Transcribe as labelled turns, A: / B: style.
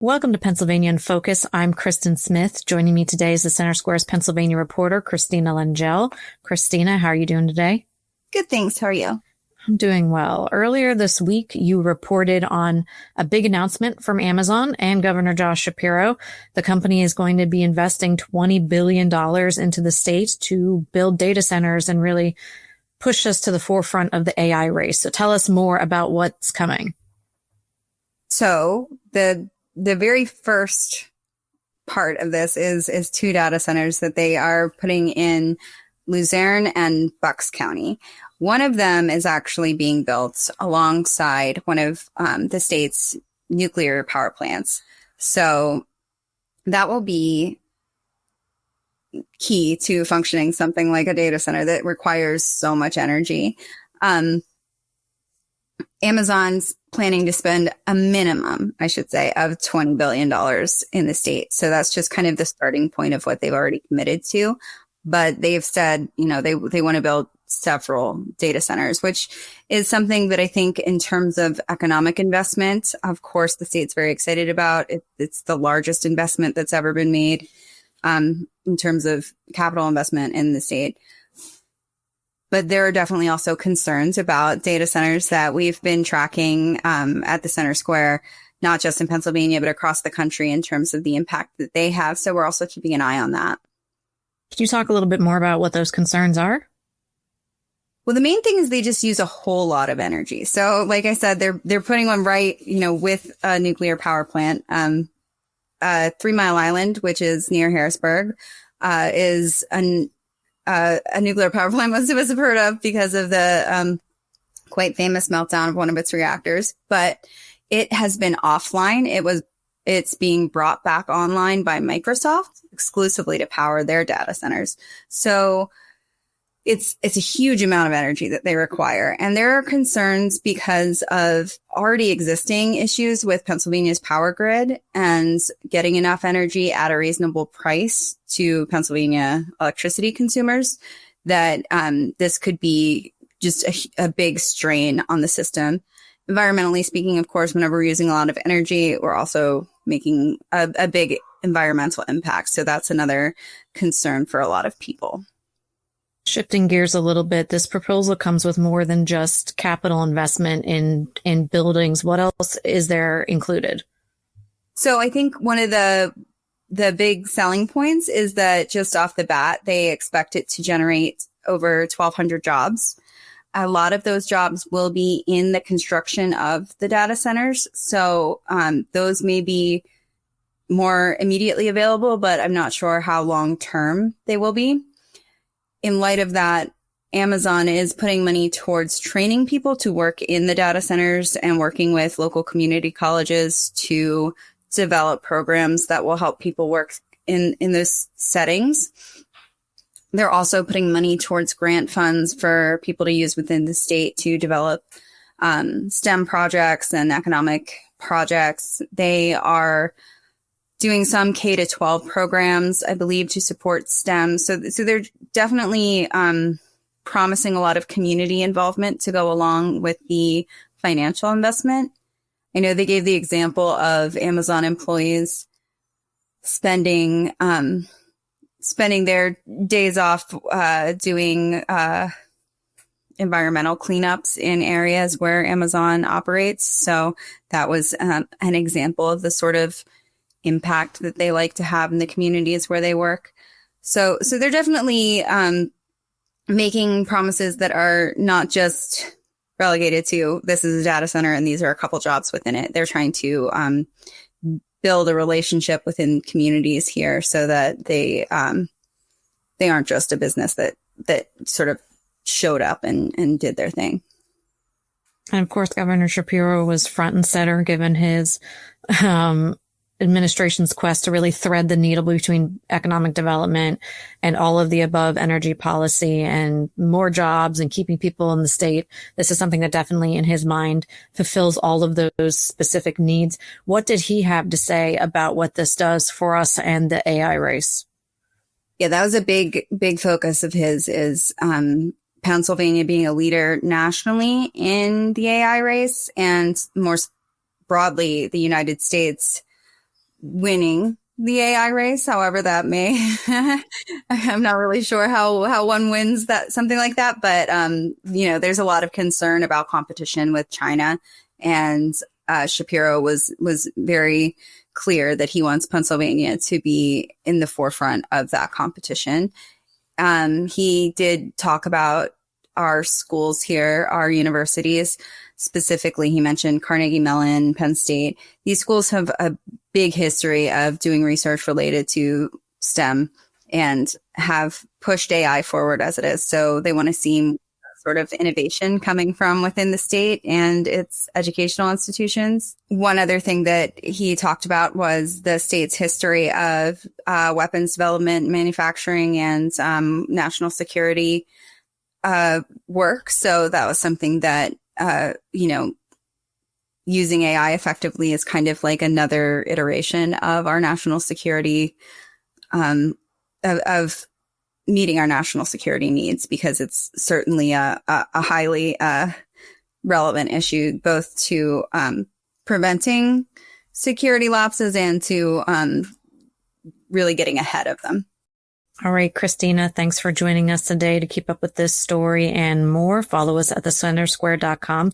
A: Welcome to Pennsylvania in Focus. I'm Kristen Smith. Joining me today is the Center Square's Pennsylvania reporter, Christina Langell. Christina, how are you doing today?
B: Good, thanks. How are you?
A: I'm doing well. Earlier this week, you reported on a big announcement from Amazon and Governor Josh Shapiro. The company is going to be investing $20 billion into the state to build data centers and really push us to the forefront of the AI race. So tell us more about what's coming.
B: So the very first part of this is two data centers that they are putting in Luzerne and Bucks County. One of them is actually being built alongside one of the state's nuclear power plants. So that will be key to functioning something like a data center that requires so much energy. Amazon's planning to spend a minimum, I should say, of $20 billion in the state. So that's just kind of the starting point of what they've already committed to. But they've said, they want to build several data centers, which is something that I think in terms of economic investment, of course, the state's very excited about. It's the largest investment that's ever been made in terms of capital investment in the state. But there are definitely also concerns about data centers that we've been tracking at the Center Square, not just in Pennsylvania, but across the country in terms of the impact that they have. So we're also keeping an eye on that.
A: Can you talk a little bit more about what those concerns are?
B: Well, the main thing is they just use a whole lot of energy. So like I said, they're putting one right, with a nuclear power plant. 3 Mile Island, which is near Harrisburg, is a nuclear power plant most of us have heard of because of the quite famous meltdown of one of its reactors. But it has been offline. It's being brought back online by Microsoft exclusively to power their data centers. So it's a huge amount of energy that they require. And there are concerns because of already existing issues with Pennsylvania's power grid and getting enough energy at a reasonable price to Pennsylvania electricity consumers, that this could be just a big strain on the system. Environmentally speaking, of course, whenever we're using a lot of energy, we're also making a big environmental impact. So that's another concern for a lot of people.
A: Shifting gears a little bit, this proposal comes with more than just capital investment in buildings. What else is there included?
B: So I think one of the big selling points is that just off the bat, they expect it to generate over 1,200 jobs. A lot of those jobs will be in the construction of the data centers. So those may be more immediately available, but I'm not sure how long term they will be. In light of that, Amazon is putting money towards training people to work in the data centers and working with local community colleges to develop programs that will help people work in those settings. They're also putting money towards grant funds for people to use within the state to develop STEM projects and economic projects. They are doing some K-12 programs, I believe, to support STEM. So they're definitely promising a lot of community involvement to go along with the financial investment. I know they gave the example of Amazon employees spending their days off doing environmental cleanups in areas where Amazon operates. So that was an example of the sort of impact that they like to have in the communities where they work. So they're definitely making promises that are not just relegated to this is a data center and these are a couple jobs within it. They're trying to build a relationship within communities here so that they aren't just a business that sort of showed up and did their thing.
A: And of course, Governor Shapiro was front and center given his administration's quest to really thread the needle between economic development and all of the above energy policy and more jobs and keeping people in the state. This is something that definitely in his mind fulfills all of those specific needs. What did he have to say about what this does for us and the AI race?
B: Yeah, that was a big focus of his is Pennsylvania being a leader nationally in the AI race and more broadly the United States winning the AI race. However, that may, I'm not really sure how one wins that, something like that. But, there's a lot of concern about competition with China, and Shapiro was very clear that he wants Pennsylvania to be in the forefront of that competition. He did talk about our schools here, our universities. Specifically, he mentioned Carnegie Mellon, Penn State. These schools have a big history of doing research related to STEM and have pushed AI forward as it is. So they want to see sort of innovation coming from within the state and its educational institutions. One other thing that he talked about was the state's history of weapons development, manufacturing, and national security work. So that was something that, using AI effectively is kind of like another iteration of our national security, of meeting our national security needs, because it's certainly a highly relevant issue, both to preventing security lapses and to really getting ahead of them.
A: All right, Christina, thanks for joining us today. To keep up with this story and more, follow us at thecentersquare.com.